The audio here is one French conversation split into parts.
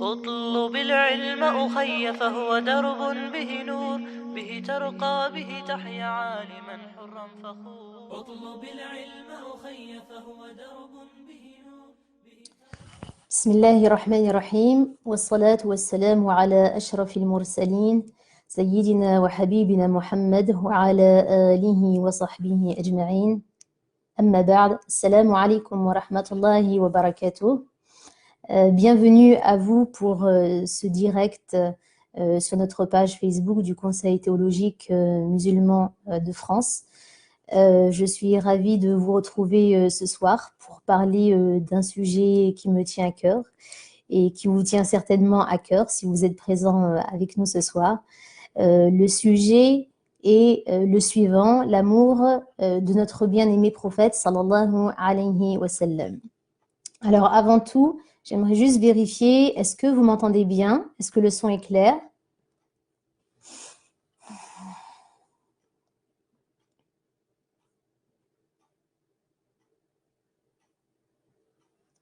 اطلب العلم أخي فهو درب به نور به ترقى به تحيا عالما حرا فخور اطلب العلم أخي فهو درب به نور بسم الله الرحمن الرحيم والصلاة والسلام على أشرف المرسلين سيدنا وحبيبنا محمد وعلى آله وصحبه أجمعين أما بعد السلام عليكم ورحمة الله وبركاته. Bienvenue à vous pour ce direct sur notre page Facebook du Conseil théologique musulman de France. Je suis ravie de vous retrouver ce soir pour parler d'un sujet qui me tient à cœur et qui vous tient certainement à cœur si vous êtes présent avec nous ce soir. Le sujet est le suivant, l'amour de notre bien-aimé prophète sallallahu alayhi wa sallam. Alors avant tout, j'aimerais juste vérifier, est-ce que vous m'entendez bien? Est-ce que le son est clair?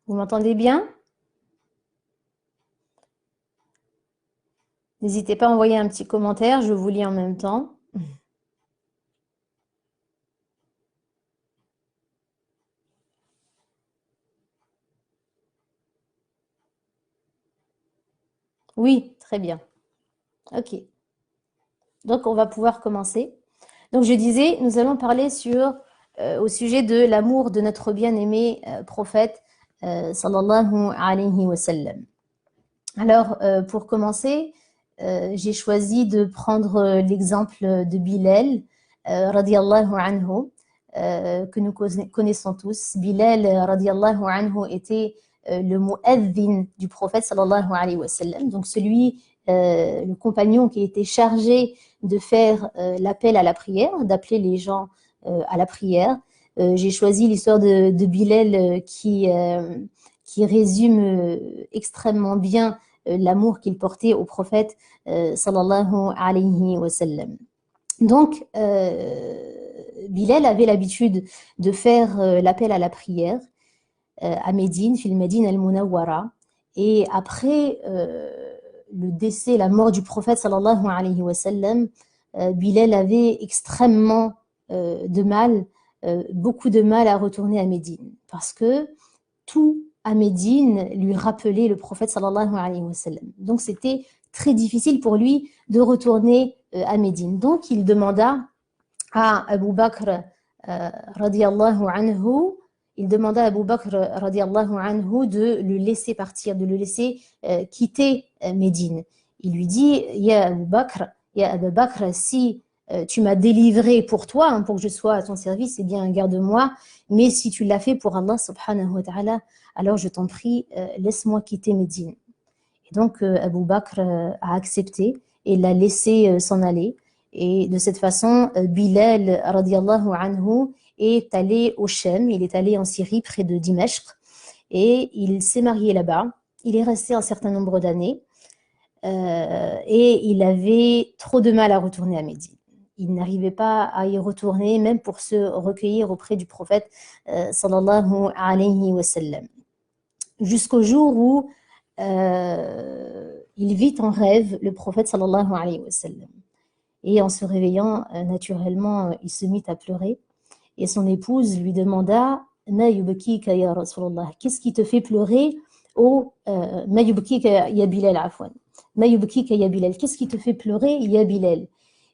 Vous m'entendez bien? N'hésitez pas à envoyer un petit commentaire, je vous lis en même temps. Oui, très bien. Ok. Donc, on va pouvoir commencer. Donc, je disais, nous allons parler au sujet de l'amour de notre bien-aimé prophète, sallallahu alayhi wa sallam. Alors, pour commencer, j'ai choisi de prendre l'exemple de Bilal, radiallahu anhu, que nous connaissons tous. Bilal, radiallahu anhu, était le mu'adhin du prophète, sallallahu alayhi wa sallam, donc le compagnon qui était chargé de faire l'appel à la prière, d'appeler les gens à la prière. J'ai choisi l'histoire de Bilal qui résume extrêmement bien l'amour qu'il portait au prophète sallallahu alayhi wa sallam. Donc, Bilal avait l'habitude de faire l'appel à la prière à Médine, fil Médine al-Munawwara. Et après le décès, la mort du prophète sallallahu alayhi wa sallam, Bilal avait extrêmement beaucoup de mal à retourner à Médine, parce que tout à Médine lui rappelait le prophète sallallahu alayhi wa sallam. Donc c'était très difficile pour lui de retourner à Médine. Donc il demanda à Abu Bakr radiallahu anhu, de le laisser partir, de le laisser quitter Médine. Il lui dit, Ya Abu Bakr, si tu m'as délivré pour toi, pour que je sois à ton service, eh bien garde-moi, mais si tu l'as fait pour Allah subhanahu wa ta'ala, alors je t'en prie, laisse-moi quitter Médine. Et donc Abu Bakr a accepté et l'a laissé s'en aller. Et de cette façon, Bilal radiallahu anhu est allé au Shem, il est allé en Syrie près de Dimashq, et il s'est marié là-bas. Il est resté un certain nombre d'années et il avait trop de mal à retourner à Médine. Il n'arrivait pas à y retourner, même pour se recueillir auprès du prophète sallallahu alayhi wa sallam. Jusqu'au jour où il vit en rêve le prophète sallallahu alayhi wa sallam. Et en se réveillant, naturellement, il se mit à pleurer. Et son épouse lui demanda « Ma yubkika ya Rasulallah » Qu'est-ce qui te fait pleurer Ma yubkika ya Bilal, afwan. Ma yubkika ya Bilal. Qu'est-ce qui te fait pleurer, ya Bilal?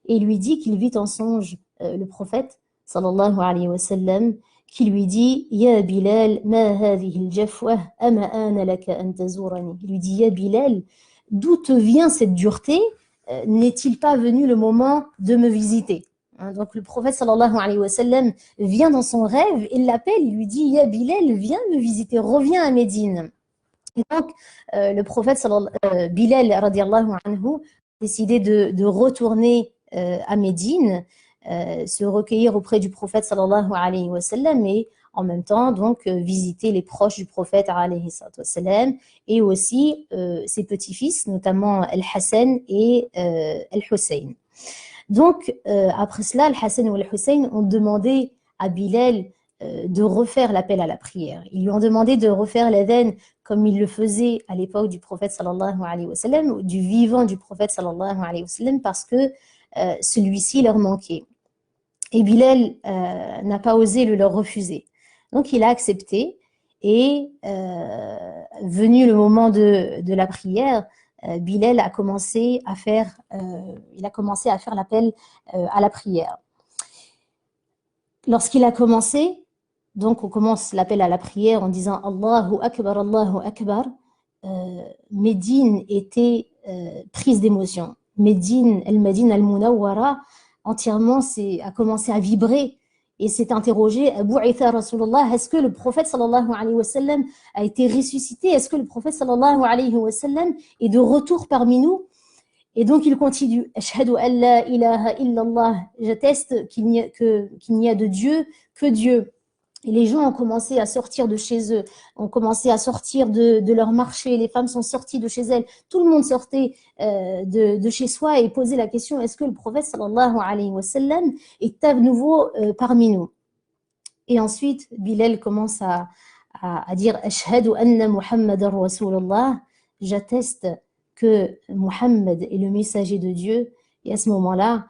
Et il lui dit qu'il vit en songe le prophète, sallallahu alayhi wa sallam, qui lui dit « Ya Bilal, ma hadhihi al-jafwa, ama ana laka an tazurani » Il lui dit « Ya Bilal, d'où te vient cette dureté? N'est-il pas venu le moment de me visiter ?» Donc le prophète sallallahu alayhi wa sallam vient dans son rêve, il l'appelle, il lui dit « Ya Bilal, viens me visiter, reviens à Médine ». Et donc le prophète Bilal radiallahu anhu a décidé de retourner à Médine, se recueillir auprès du prophète sallallahu alayhi wa sallam et en même temps donc visiter les proches du prophète alayhi wa sallam et aussi ses petits-fils, notamment Al-Hassan et Al-Hussein. Donc après cela, Al-Hassan et Al-Hussein ont demandé à Bilal de refaire l'appel à la prière. Ils lui ont demandé de refaire l'adhan comme il le faisait à l'époque du prophète sallallahu alayhi wa sallam, ou du vivant du prophète sallallahu alayhi wa sallam, parce que celui-ci leur manquait. Et Bilal n'a pas osé le leur refuser. Donc il a accepté, et venu le moment de la prière, Bilal a commencé à faire l'appel à la prière. Lorsqu'il a commencé, donc on commence l'appel à la prière en disant Allahu Akbar, Allahu Akbar. Médine était prise d'émotion. Médine al-Munawwara entièrement a commencé à vibrer et s'est interrogé, Bu'itha Rasulullah, est-ce que le prophète sallallahu alayhi wa sallam a été ressuscité? Est-ce que le prophète sallallahu alayhi wa sallam est de retour parmi nous? Et donc il continue, Ashhadu an la ilaha illallah, j'atteste qu'il n'y a de Dieu que Dieu. Et les gens ont commencé à sortir de chez eux, ont commencé à sortir de leur marché, les femmes sont sorties de chez elles, tout le monde sortait de chez soi et posait la question, est-ce que le prophète sallallahu alayhi wa sallam est à nouveau parmi nous? Et ensuite, Bilal commence à dire Ashhadu anna Muhammadan Rasulullah, j'atteste que Muhammad est le messager de Dieu. Et à ce moment-là,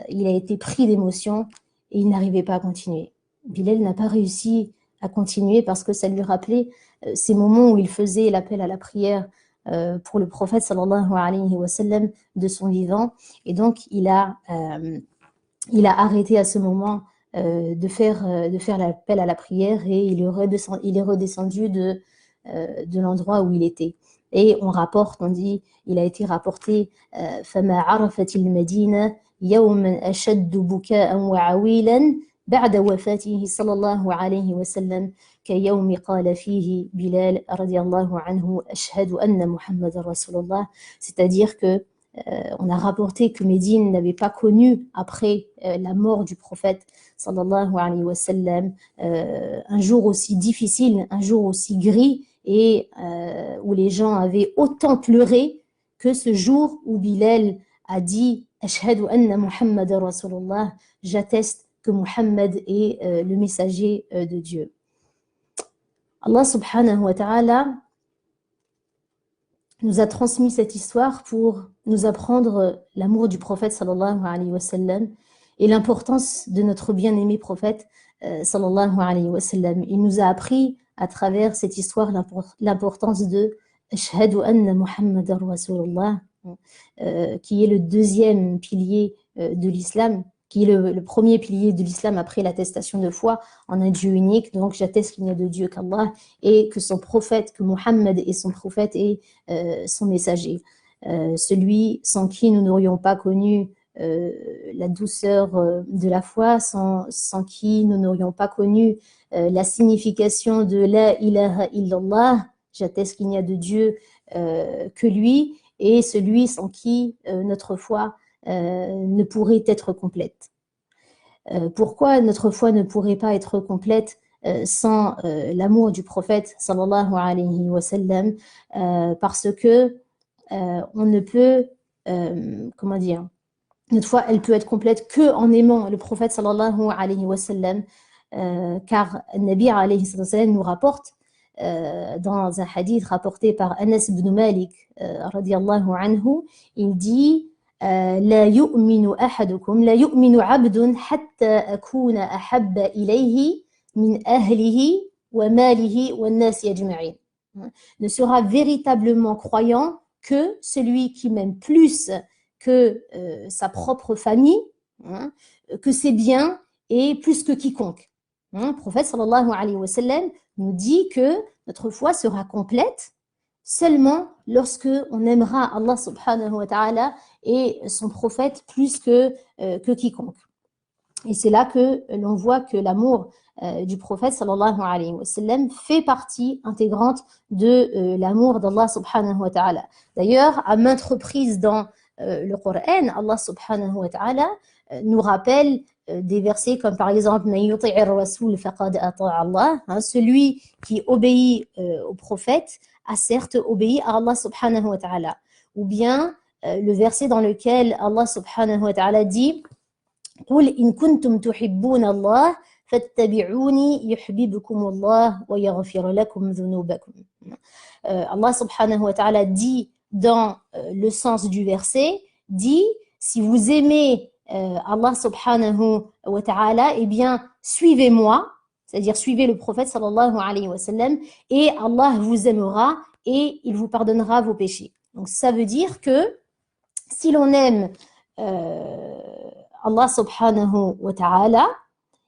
il a été pris d'émotion et il n'arrivait pas à continuer. Bilal n'a pas réussi à continuer parce que ça lui rappelait ces moments où il faisait l'appel à la prière pour le prophète sallallahu alayhi wa sallam de son vivant. Et donc, il a arrêté à ce moment de faire l'appel à la prière, et il est redescendu de l'endroit où il était. Et on dit, il a été rapporté فَمَا عَرَفَتِ الْمَدِينَةِ يَوْمًا أَشَدُّ بُكَاءً وَعَوِيلًا بعد وفاته صلى الله عليه وسلم كيوم قال فيه بلال رضي الله عنه أشهد أن محمد رسول الله. C'est-à-dire que on a rapporté que Médine n'avait pas connu après la mort du prophète sallallahu alayhi wa sallam un jour aussi difficile, un jour aussi gris, et où les gens avaient autant pleuré que ce jour où Bilal a dit Ashhadu anna Muhammad Rasulullah, j'atteste que Muhammad est le messager de Dieu. Allah subhanahu wa ta'ala nous a transmis cette histoire pour nous apprendre l'amour du prophète sallallahu alayhi wa sallam et l'importance de notre bien-aimé prophète sallallahu alayhi wa sallam. Il nous a appris à travers cette histoire l'importance de Ashhadu anna Muhammadan Rasulullah, qui est le deuxième pilier de l'islam, qui est le premier pilier de l'islam après l'attestation de foi en un Dieu unique. Donc j'atteste qu'il n'y a de Dieu qu'Allah, et que son prophète, que Muhammad est son prophète et son messager. Celui sans qui nous n'aurions pas connu la douceur de la foi, sans qui nous n'aurions pas connu la signification de la ilaha illallah, j'atteste qu'il n'y a de Dieu que lui, et celui sans qui notre foi ne pourrait être complète. Pourquoi notre foi ne pourrait pas être complète sans l'amour du prophète sallallahu alayhi wa sallam? Parce que on ne peut, notre foi, elle peut être complète que en aimant le prophète sallallahu alayhi wa sallam, car Nabi alayhi sallam nous rapporte dans un hadith rapporté par Anas ibn Malik radiyallahu anhu, il dit لا يؤمن أحدكم لا يؤمن عبد حتى أكون أحب إليه من أهله وماله والناس أجمعين. Ne sera véritablement croyant que celui qui m'aime plus que sa propre famille, que ses biens, et plus que quiconque. Le prophète sallallahu alayhi wa sallam nous dit que notre foi sera complète seulement lorsque on aimera Allah subhanahu wa ta'ala et son prophète plus que quiconque. Et c'est là que l'on voit que l'amour du prophète sallallahu alayhi wa sallam fait partie intégrante de l'amour d'Allah subhanahu wa ta'ala. D'ailleurs, à maintes reprises dans le Coran, Allah subhanahu wa ta'ala nous rappelle des versets comme par exemple celui qui obéit au prophète a certes obéi à Allah subhanahu wa ta'ala. Ou bien le verset dans lequel Allah subhanahu wa ta'ala dit قُلْ إِن كُنْتُمْ تُحِبُّونَ اللَّهَ فاتبعوني يحببكم الله ويغفر لكم ذنوبكم. Allah subhanahu wa ta'ala dit dans le sens du verset, dit si vous aimez Allah subhanahu wa ta'ala, eh bien suivez-moi, c'est-à-dire suivez le prophète sallallahu alayhi wa sallam, et Allah vous aimera et il vous pardonnera vos péchés. Donc ça veut dire que si l'on aime Allah subhanahu wa ta'ala,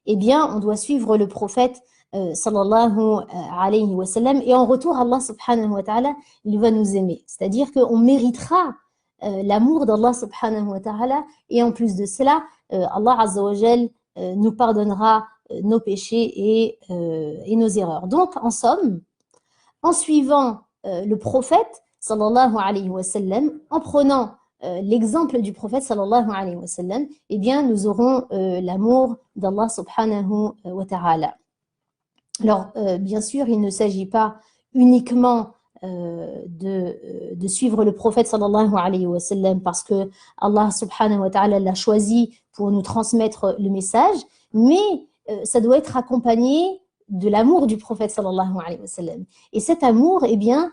eh bien on doit suivre le prophète sallallahu alayhi wa sallam, et en retour Allah subhanahu wa ta'ala il va nous aimer, c'est-à-dire qu'on méritera l'amour d'Allah subhanahu wa ta'ala, et en plus de cela Allah azza wa jal nous pardonnera nos péchés et nos erreurs. Donc en somme, en suivant le prophète sallallahu alayhi wa sallam, en prenant l'exemple du prophète sallallahu alayhi wa sallam, eh bien nous aurons l'amour d'Allah subhanahu wa ta'ala. Alors bien sûr il ne s'agit pas uniquement de suivre le prophète sallallahu alayhi wa sallam parce que Allah subhanahu wa ta'ala l'a choisi pour nous transmettre le message, mais ça doit être accompagné de l'amour du prophète sallallahu alayhi wa sallam. Et cet amour, eh bien,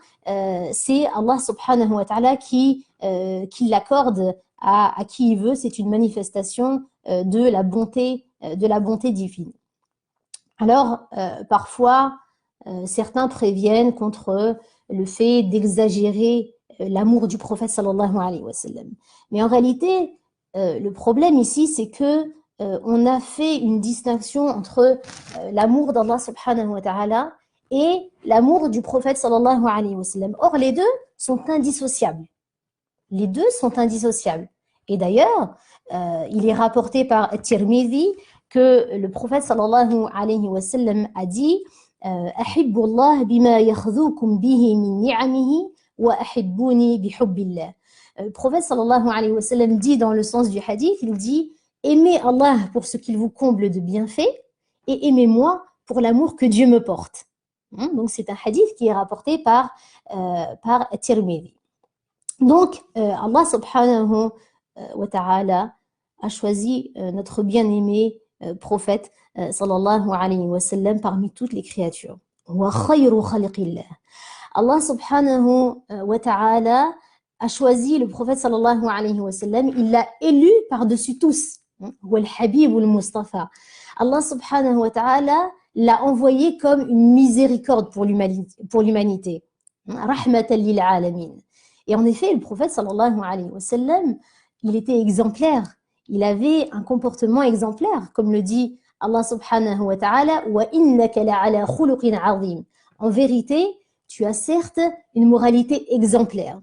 c'est Allah subhanahu wa ta'ala qui l'accorde à qui il veut. C'est une manifestation de la bonté divine. Alors, parfois, certains préviennent contre le fait d'exagérer l'amour du prophète sallallahu alayhi wa sallam. Mais en réalité, le problème ici, c'est que on a fait une distinction entre l'amour d'Allah subhanahu wa ta'ala et l'amour du prophète sallallahu alayhi wa sallam. Or, les deux sont indissociables. Les deux sont indissociables. Et d'ailleurs, il est rapporté par Tirmidhi que le prophète sallallahu alayhi wa sallam a dit Ahibbu Allah bima yakhdhukum bihi min ni'amihi wa ahibbuni bihubbillah. Le prophète sallallahu alayhi wa sallam dit dans le sens du hadith, il dit aimez Allah pour ce qu'il vous comble de bienfaits et aimez-moi pour l'amour que Dieu me porte. Donc c'est un hadith qui est rapporté par Tirmidhi. Donc Allah subhanahu wa ta'ala a choisi notre bien-aimé prophète sallallahu alayhi wa sallam parmi toutes les créatures. Wa khayru khalqillah. Allah subhanahu wa ta'ala a choisi le prophète sallallahu alayhi wa sallam, il l'a élu par-dessus tous. Wa al-habib al-mustafa. Allah subhanahu wa ta'ala l'a envoyé comme une miséricorde pour l'humanité. Rahmatan lil alamin. Et en effet, le prophète sallallahu alayhi wa sallam, il était exemplaire. Il avait un comportement exemplaire, comme le dit Allah subhanahu wa ta'ala, wa innaka la'ala khuluqin 'azim. En vérité, tu as certes une moralité exemplaire.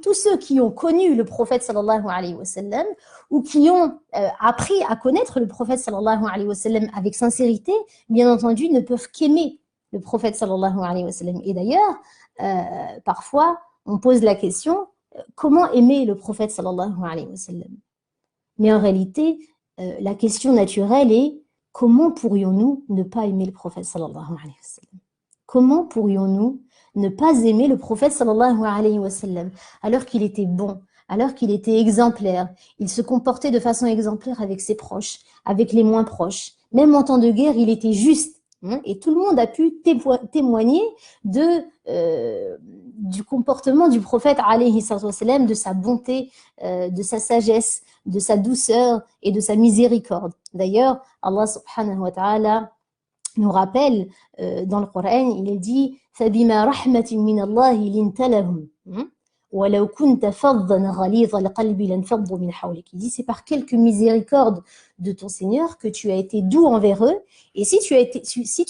Tous ceux qui ont connu le prophète sallallahu alayhi wa sallam ou qui ont appris à connaître le prophète sallallahu alayhi wa sallam avec sincérité, bien entendu, ne peuvent qu'aimer le prophète sallallahu alayhi wa sallam. Et d'ailleurs, parfois, on pose la question, comment aimer le prophète sallallahu alayhi wa sallam? Mais en réalité, la question naturelle est, comment pourrions-nous ne pas aimer le prophète sallallahu alayhi wa sallam? Comment pourrions-nous ne pas aimer le prophète sallallahu alayhi wa sallam alors qu'il était bon, alors qu'il était exemplaire, il se comportait de façon exemplaire avec ses proches, avec les moins proches. Même en temps de guerre, il était juste. Et tout le monde a pu témoigner du comportement du prophète alayhi wa sallam, de sa bonté, de sa sagesse, de sa douceur et de sa miséricorde. D'ailleurs, Allah subhanahu wa ta'ala nous rappelle dans le Coran, il est dit فَبِمَا رَحْمَةٍ مِّنَ اللَّهِ لِنْتَ لَهُمْ وَلَوْ كُنْتَ فَظًّا غَلِيظَ الْقَلْبِ لَانفَضُّوا مِنْ حَوْلِكَ. Il dit c'est par quelque miséricorde de ton Seigneur que tu as été doux envers eux, et si tu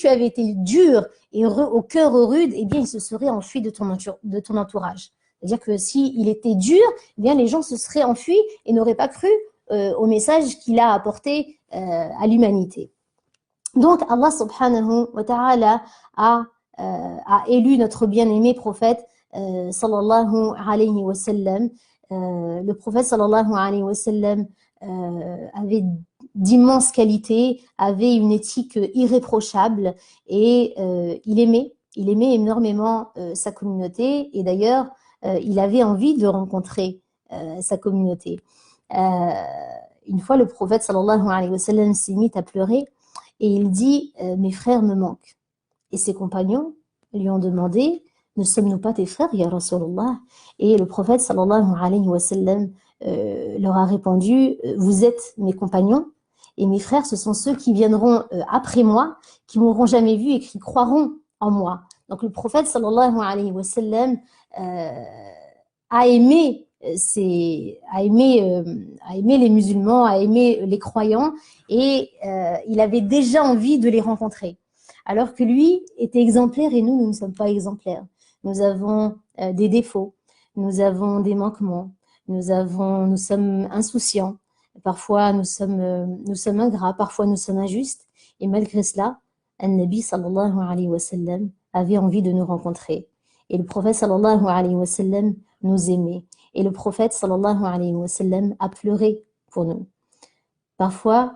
avais été dur et au cœur rude, eh bien ils se seraient enfuis de ton entourage. C'est-à-dire que s'il était dur, eh bien les gens se seraient enfuis et n'auraient pas cru au message qu'il a apporté à l'humanité. Donc Allah subhanahu wa ta'ala a élu notre bien-aimé prophète sallallahu alayhi wa sallam. Le prophète sallallahu alayhi wa sallam avait d'immenses qualités, avait une éthique irréprochable et il aimait énormément sa communauté, et d'ailleurs il avait envie de rencontrer sa communauté. Une fois le prophète sallallahu alayhi wa sallam s'est mis à pleurer et il dit mes frères me manquent. Et ses compagnons lui ont demandé ne sommes-nous pas tes frères, ya Rasulallah? Et le prophète sallallahu alayhi wa sallam leur a répondu vous êtes mes compagnons et mes frères ce sont ceux qui viendront après moi, qui m'auront jamais vu et qui croiront en moi. Donc le prophète sallallahu alayhi wa sallam a aimé les musulmans, a aimé les croyants et il avait déjà envie de les rencontrer. Alors que lui était exemplaire et nous ne sommes pas exemplaires. Nous avons des défauts, nous avons des manquements, nous sommes insouciants, parfois nous sommes ingrats, parfois nous sommes injustes. Et malgré cela, An-Nabi sallallahu alayhi wa sallam avait envie de nous rencontrer. Et le prophète sallallahu alayhi wa sallam nous aimait. Et le prophète sallallahu alayhi wa sallam a pleuré pour nous. Parfois,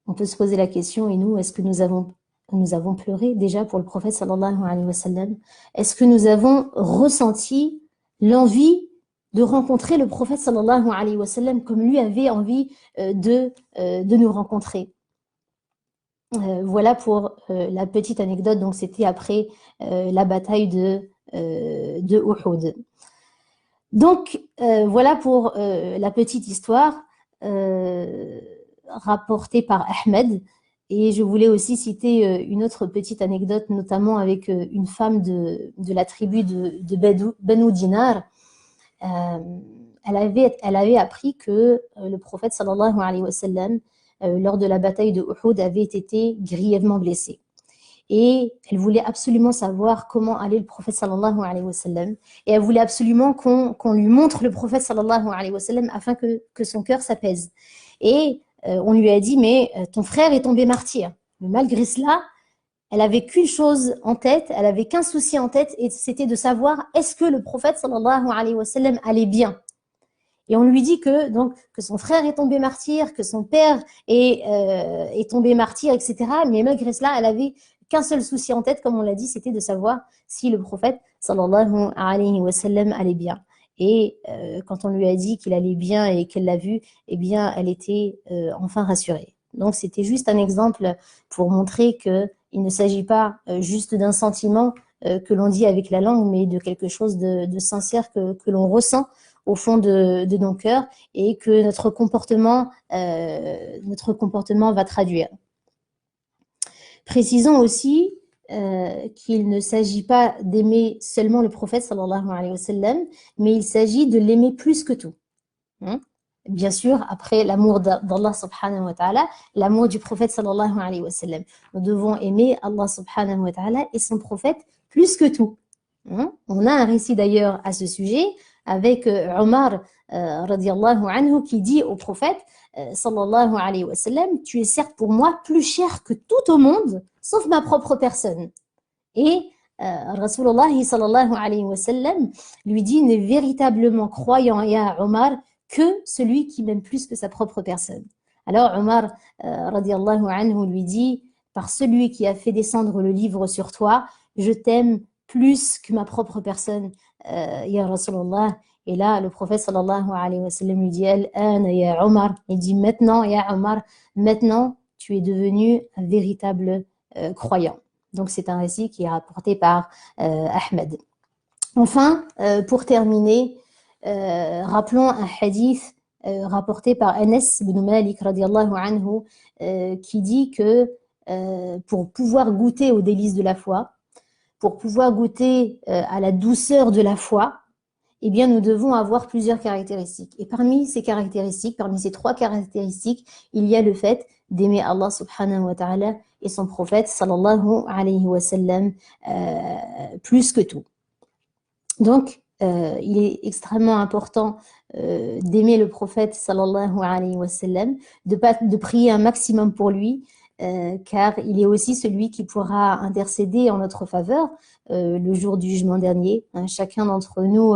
on peut se poser la question, et nous, est-ce que nous avons pleuré déjà pour le prophète sallallahu alayhi wa sallam? Est-ce que nous avons ressenti l'envie de rencontrer le prophète sallallahu alayhi wa sallam comme lui avait envie de nous rencontrer? Voilà pour la petite anecdote. Donc c'était après la bataille de Uhud. Donc voilà pour la petite histoire rapportée par Ahmed. Et je voulais aussi citer une autre petite anecdote, notamment avec une femme de la tribu de Banu Dinar. Elle avait appris que le prophète sallallahu alayhi wa sallam, lors de la bataille de Uhud, avait été grièvement blessé. Et elle voulait absolument savoir comment allait le prophète sallallahu alayhi wa sallam. Et elle voulait absolument qu'on lui montre le prophète sallallahu alayhi wa sallam afin que son cœur s'apaise. Et on lui a dit, mais ton frère est tombé martyr. Mais malgré cela, elle avait qu'une chose en tête, elle avait qu'un souci en tête, et c'était de savoir est-ce que le prophète sallallahu alayhi wa sallam allait bien. Et on lui dit que son frère est tombé martyr, que son père est tombé martyr, etc. Mais malgré cela, elle avait qu'un seul souci en tête, comme on l'a dit, c'était de savoir si le prophète sallallahu alayhi wa sallam allait bien. Et quand on lui a dit qu'il allait bien et qu'elle l'a vu, eh bien, elle était enfin rassurée. Donc, c'était juste un exemple pour montrer qu'il ne s'agit pas juste d'un sentiment que l'on dit avec la langue, mais de quelque chose de sincère que l'on ressent au fond de nos cœurs et que notre comportement va traduire. Précisons aussi qu'il ne s'agit pas d'aimer seulement le prophète sallallahu alayhi wa sallam, mais il s'agit de l'aimer plus que tout. Bien sûr, après l'amour d'Allah subhanahu wa ta'ala, l'amour du prophète sallallahu alayhi wa sallam. Nous devons aimer Allah subhanahu wa ta'ala et son prophète plus que tout. On a un récit d'ailleurs à ce sujet avec Omar radiallahu anhu qui dit au prophète sallallahu alayhi wa sallam, tu es certes pour moi plus cher que tout au monde, sauf ma propre personne. Et Rasulullah sallallahu alayhi wa sallam lui dit, n'est véritablement croyant, ya Omar, que celui qui m'aime plus que sa propre personne. Alors Omar radiallahu anhu lui dit, par celui qui a fait descendre le livre sur toi, je t'aime plus que ma propre personne, ya Rasulullah. Et là, le prophète sallallahu alayhi wa sallam lui dit, Al-an ya Omar, il dit maintenant, ya Omar, maintenant tu es devenu un véritable croyant. Donc c'est un récit qui est rapporté par Ahmed. Enfin, pour terminer, rappelons un hadith rapporté par Anas ibn Malik radiallahu anhu qui dit que pour pouvoir goûter aux délices de la foi, pour pouvoir goûter à la douceur de la foi, eh bien, nous devons avoir plusieurs caractéristiques. Et parmi ces caractéristiques, parmi ces trois caractéristiques, il y a le fait d'aimer Allah subhanahu wa ta'ala et son prophète sallallahu alayhi wa sallam plus que tout. Donc, il est extrêmement important d'aimer le prophète sallallahu alayhi wa sallam, de prier un maximum pour lui, car il est aussi celui qui pourra intercéder en notre faveur le jour du jugement dernier. Chacun d'entre nous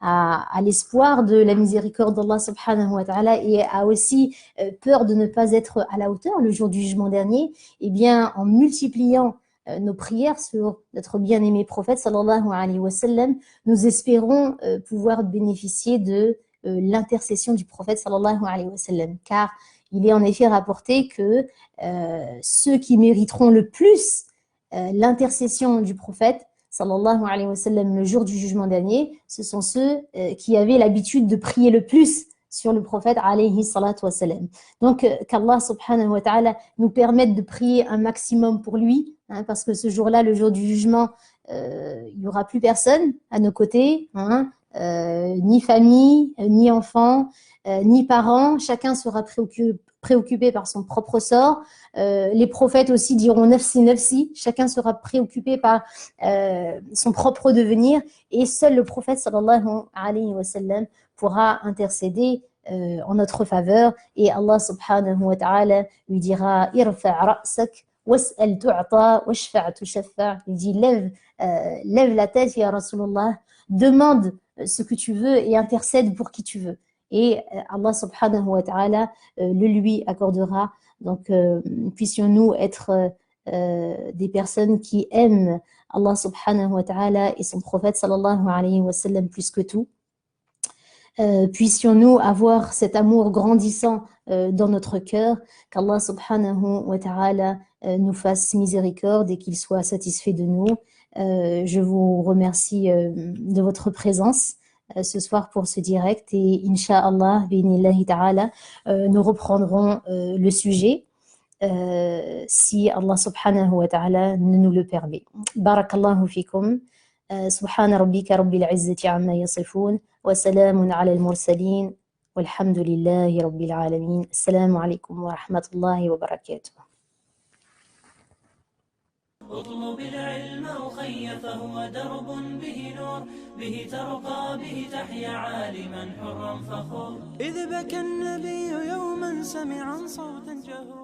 a l'espoir de la miséricorde d'Allah subhanahu wa ta'ala et a aussi peur de ne pas être à la hauteur le jour du jugement dernier. Eh bien, en multipliant nos prières sur notre bien-aimé prophète sallallahu alayhi wa sallam, nous espérons pouvoir bénéficier de l'intercession du prophète sallallahu alayhi wa sallam, car il est en effet rapporté que ceux qui mériteront le plus l'intercession du prophète, sallallahu alayhi wa sallam, le jour du jugement dernier, ce sont ceux qui avaient l'habitude de prier le plus sur le prophète, alayhi salatu wa salam. Donc, qu'Allah subhanahu wa ta'ala nous permette de prier un maximum pour lui, hein, parce que ce jour-là, le jour du jugement, il n'y aura plus personne à nos côtés, hein, ni famille, ni enfants, ni parents, chacun sera préoccupé par son propre sort. Les prophètes aussi diront nafsi nafsi, chacun sera préoccupé par son propre devenir, et seul le prophète sallallahu alayhi wa sallam pourra intercéder en notre faveur, et Allah subhanahu wa ta'ala lui dira irfa' ra'sak was'al tu'ta washfa' tushaffa'. Il dit lève la tête ya Rasulullah, demande ce que tu veux et intercède pour qui tu veux, et Allah subhanahu wa ta'ala le lui accordera. Donc puissions-nous être des personnes qui aiment Allah subhanahu wa ta'ala et son prophète sallallahu alayhi wa sallam plus que tout. Puissions-nous avoir cet amour grandissant dans notre cœur, qu'Allah subhanahu wa ta'ala nous fasse miséricorde et qu'il soit satisfait de nous. Je vous remercie de votre présence ce soir pour ce direct, et Inch'Allah, bi'inillahi ta'ala, nous reprendrons le sujet si Allah subhanahu wa ta'ala nous le permet. Barakallahu fikum. سبحان ربك رب العزة عما يصفون وسلام على المرسلين والحمد لله رب العالمين. السلام عليكم ورحمة الله وبركاته. اطلب العلم أخي فهو درب به نور، به ترقى به تحيا عالما حرا فخور. إذ بكى النبي يوما سمعا صوتا جهورا